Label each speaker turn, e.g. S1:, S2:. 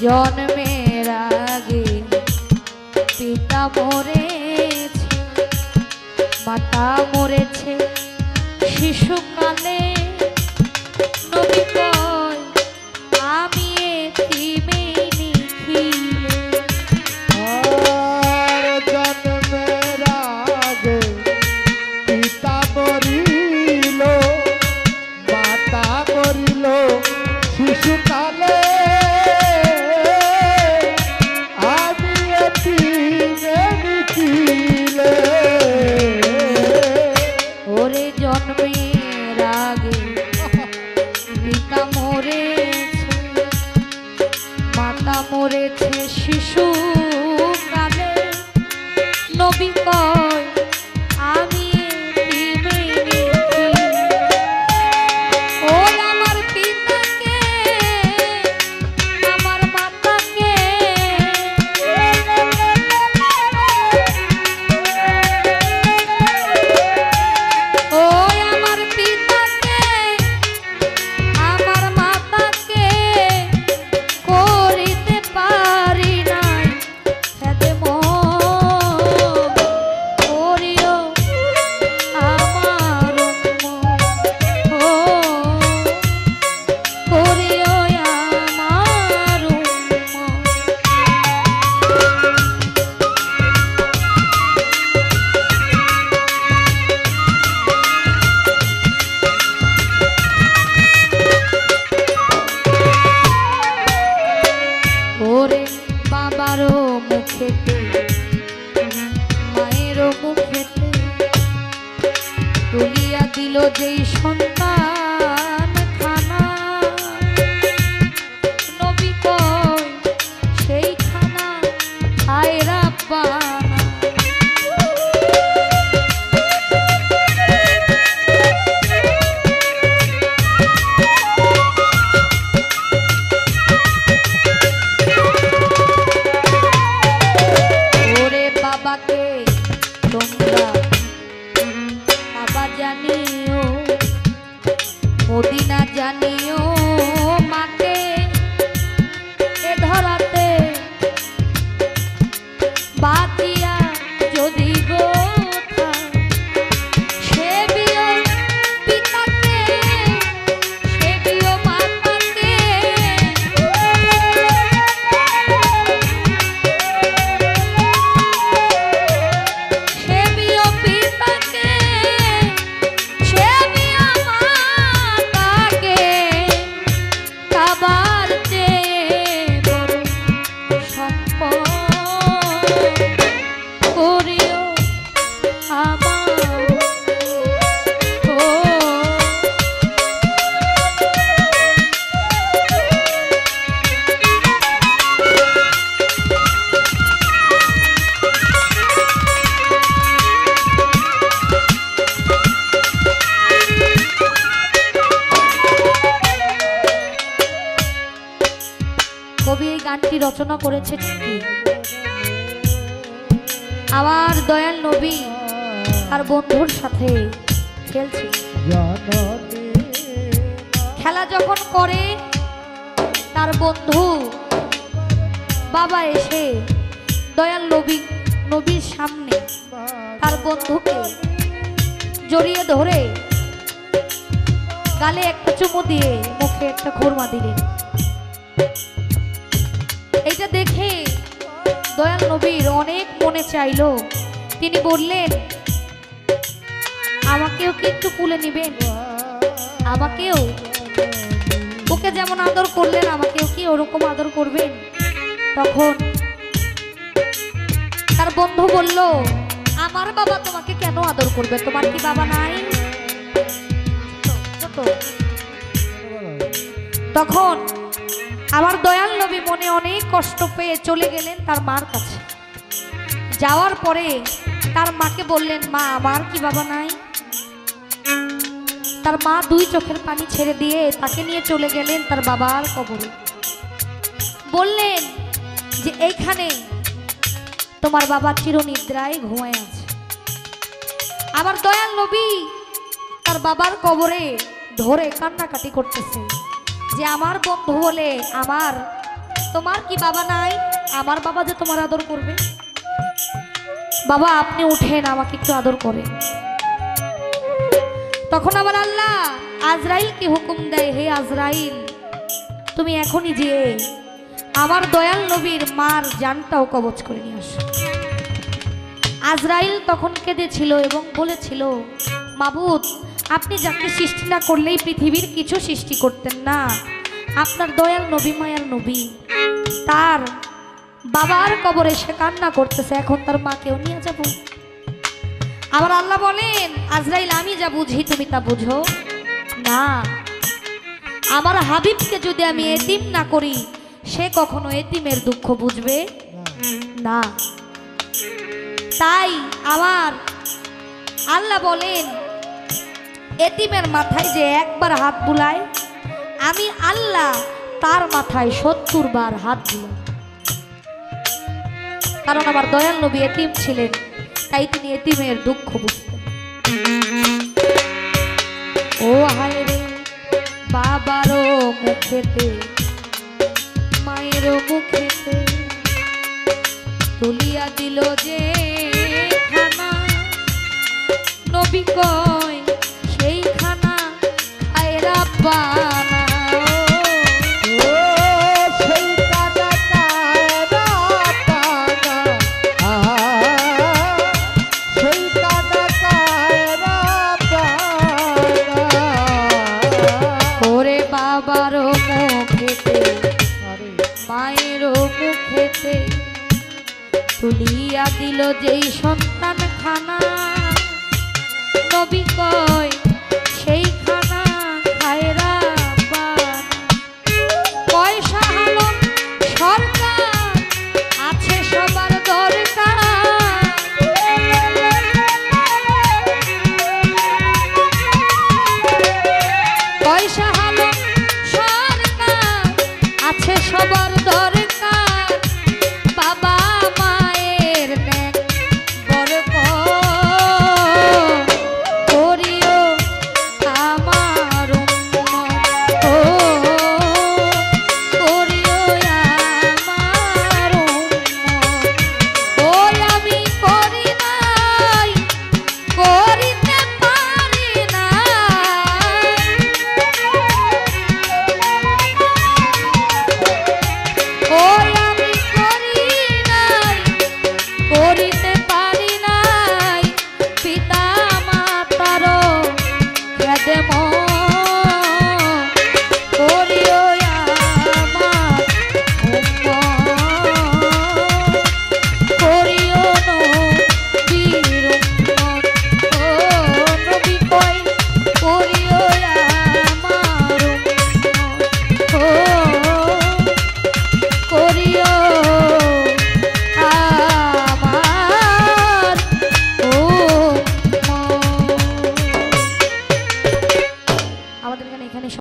S1: জন্মের আগে পিতা মরেছে, মাতা মরেছে শিশুকালে। নবী কয় আমি এতিমে নিখিলে।
S2: জন্মের আগে পিতা মরিল, মাতা মরিল শিশুকালে।
S1: ওরে জন্মের আগে পিতা মরেছে, মাতা মরেছে শিশু কালে। নবী কয় আমি এতিমে নিখিলে। ওরে আমার পিতাকে আমার মাতাকে বাবারও মুখেতে মায়েরও মুখেতে তুলিয়া দিল যেই সন্তান খানা। নবী কয় সেই খানা খায় রাব্বানা। বাবাকে তোমরা বাবা জানিও, মদিনা জানিও, মাকে এ ধরাতে বাঁচিয়া যদি গো সেবিও পিতাকে, সেবিও মাতাকে। কবি এই গানটি রচনা করেছে ঠিকই। আমার দয়াল নবী আর বন্ধুর সাথে খেলছে। খেলা যখন করে তার বন্ধু বাবা এসে দয়াল নবীর সামনে তার বন্ধুকে জড়িয়ে ধরে গালে একটা চুমু দিয়ে মুখে একটা খুরমা দিলেন। এটা দেখে দয়াল নবীর অনেক মনে চাইলো। তিনি বললেন আমাকেও কি একটু কুলে নিবেন, আমাকেও ওকে যেমন আদর করলেন আমাকেও কি ওরকম আদর করবেন। তখন তার বন্ধু বলল আমার বাবা তোমাকে কেন আদর করবে, তোমার কি বাবা নাই? তখন আমার দয়াল নবী মনে অনেক কষ্ট পেয়ে চলে গেলেন তার মার কাছে। যাওয়ার পরে তার মাকে বললেন মা আমার কি বাবা নাই? তার মা দুই চোখের পানি ছেড়ে দিয়ে তাকে নিয়ে চলে গেলেন তার বাবার কবরে। বললেন যে এইখানে তোমার বাবা চিরনিদ্রায় ঘুমায় আছে। আমার দয়াল নবী তার বাবার কবরে ধরে কান্নাকাটি করতেছে যে আমার বন্ধু বলে আমার তোমার কি বাবা নাই? আমার বাবা যে তোমার আদর করবে। বাবা আপনি উঠেন, আমাকে একটু আদর করেন। তখন আবার আল্লাহ আজরাইলকে হুকুম দেয়, হে আজরাইল, তুমি এখনই যেয়ে আমার দয়াল নবীর মার জানটাও কবজ করে নিয়ে আসো। আজরাইল তখন কেঁদেছিল এবং বলেছিল, মাবুদ, আপনি যাকে সৃষ্টি না করলেই পৃথিবীর কিছু সৃষ্টি করতেন না। আপনার দয়াল নবী, মায়ার নবী, তার বাবার কবরে সে কান্না করতেছে, এখন তার মাকেও নিয়ে যাব। আবার আল্লাহ বলেন, আজরাইল, আমি যা বুঝি তুমি তা বুঝো না। আমার হাবিবকে যদি আমি এতিম না করি, সে কখনো এতিমের দুঃখ বুঝবে না। তাই আমার আল্লাহ বলেন, এতিমের মাথায় যে একবার হাত বুলায়, আমি আল্লাহ তার মাথায় ৭০ বার হাত বুলাই। কারণ আমার দয়াল নবী এতিম ছিলেন, তাই তিনি এতিমের দুঃখ বুঝতেন। ও হায় রে, বাবারও মুখেতে মায়েরও মুখেতে তুলিয়া দিল যে খানা, নবী কয় সেই খানা খায় রাব্বানা।
S2: ও সেই কানা কায়রা পানা, আহা, সেই কানা কায়রা পানা।
S1: ওরে বাবারও মুখেতে
S2: আরে
S1: মায়েরও মুখেতে তুলিয়া দিল যেই সন্তান খানা, নবী কয় সেই খানা খায় রাব্বানা। পয়সা হলো সরকার, আছে সবার দরকার, পয়সা হলো সরকার, আছে সবার দরকার।